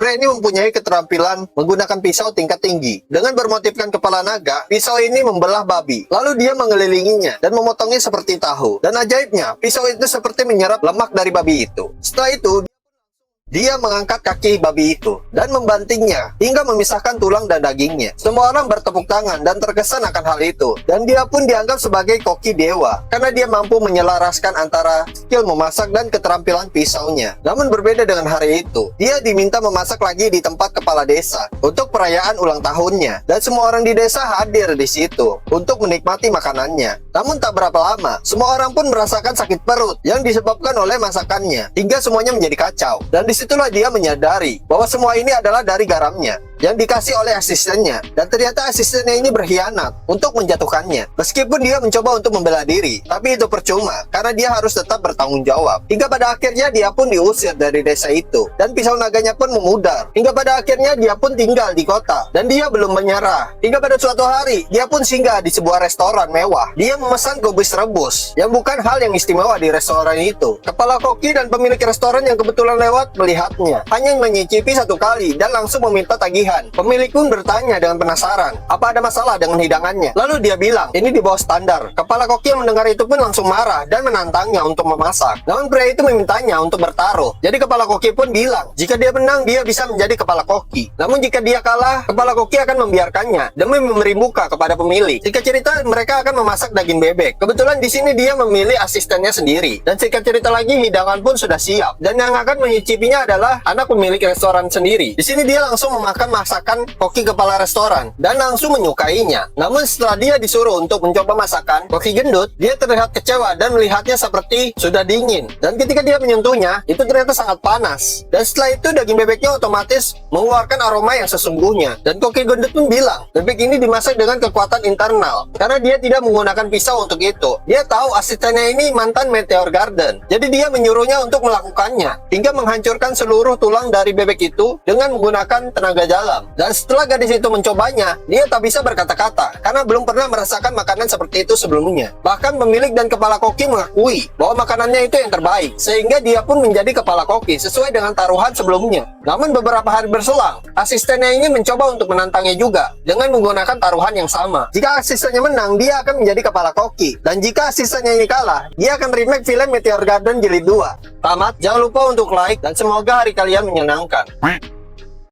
Pria ini mempunyai keterampilan menggunakan pisau tingkat tinggi. Dengan bermotifkan kepala naga, pisau ini membelah babi. Lalu dia mengelilinginya dan memotongnya seperti tahu. Dan ajaibnya, pisau itu seperti menyerap lemak dari babi itu. Setelah itu, dia mengangkat kaki babi itu dan membantingnya hingga memisahkan tulang dan dagingnya. Semua orang bertepuk tangan dan terkesan akan hal itu. Dan dia pun dianggap sebagai koki dewa karena dia mampu menyelaraskan antara skill memasak dan keterampilan pisaunya. Namun berbeda dengan hari itu, dia diminta memasak lagi di tempat kepala desa untuk perayaan ulang tahunnya. Dan semua orang di desa hadir di situ untuk menikmati makanannya. Namun tak berapa lama, semua orang pun merasakan sakit perut yang disebabkan oleh masakannya hingga semuanya menjadi kacau. Dan disitulah dia menyadari bahwa semua ini adalah dari garamnya yang dikasih oleh asistennya. Dan ternyata asistennya ini berkhianat untuk menjatuhkannya. Meskipun dia mencoba untuk membela diri, tapi itu percuma karena dia harus tetap bertanggung jawab. Hingga pada akhirnya dia pun diusir dari desa itu. Dan pisau naganya pun memudar. Hingga pada akhirnya dia pun tinggal di kota. Dan dia belum menyerah. Hingga pada suatu hari, dia pun singgah di sebuah restoran mewah. Dia memesan kubis rebus, yang bukan hal yang istimewa di restoran itu. Kepala koki dan pemilik restoran yang kebetulan lewat melihatnya, hanya menyicipi satu kali dan langsung meminta tagihan. Pemilik pun bertanya dengan penasaran, apa ada masalah dengan hidangannya? Lalu dia bilang, ini di bawah standar. Kepala koki yang mendengar itu pun langsung marah dan menantangnya untuk memasak. Namun pria itu memintanya untuk bertaruh. Jadi kepala koki pun bilang, jika dia menang, dia bisa menjadi kepala koki. Namun jika dia kalah, kepala koki akan membiarkannya demi memberi muka kepada pemilik. Jika cerita, mereka akan memasak daging bebek. Kebetulan di sini dia memilih asistennya sendiri. Dan jika cerita lagi, hidangan pun sudah siap. Dan yang akan menyicipinya adalah anak pemilik restoran sendiri. Di sini dia langsung memakan masakan koki kepala restoran dan langsung menyukainya. Namun setelah dia disuruh untuk mencoba masakan koki gendut, dia terlihat kecewa dan melihatnya seperti sudah dingin. Dan ketika dia menyentuhnya, itu ternyata sangat panas. Dan setelah itu daging bebeknya otomatis mengeluarkan aroma yang sesungguhnya. Dan koki gendut pun bilang, bebek ini dimasak dengan kekuatan internal karena dia tidak menggunakan pisau untuk itu. Dia tahu asistennya ini mantan Meteor Garden. Jadi dia menyuruhnya untuk melakukannya hingga menghancurkan seluruh tulang dari bebek itu dengan menggunakan tenaga dalam. Dan setelah gadis itu mencobanya, dia tak bisa berkata-kata karena belum pernah merasakan makanan seperti itu sebelumnya. Bahkan pemilik dan kepala koki mengakui bahwa makanannya itu yang terbaik, sehingga dia pun menjadi kepala koki sesuai dengan taruhan sebelumnya. Namun beberapa hari berselang, asistennya ini mencoba untuk menantangnya juga dengan menggunakan taruhan yang sama. Jika asistennya menang, dia akan menjadi kepala koki. Dan jika asistennya ini kalah, dia akan remake film Meteor Garden Jilid 2. Tamat, jangan lupa untuk like dan semoga hari kalian menyenangkan.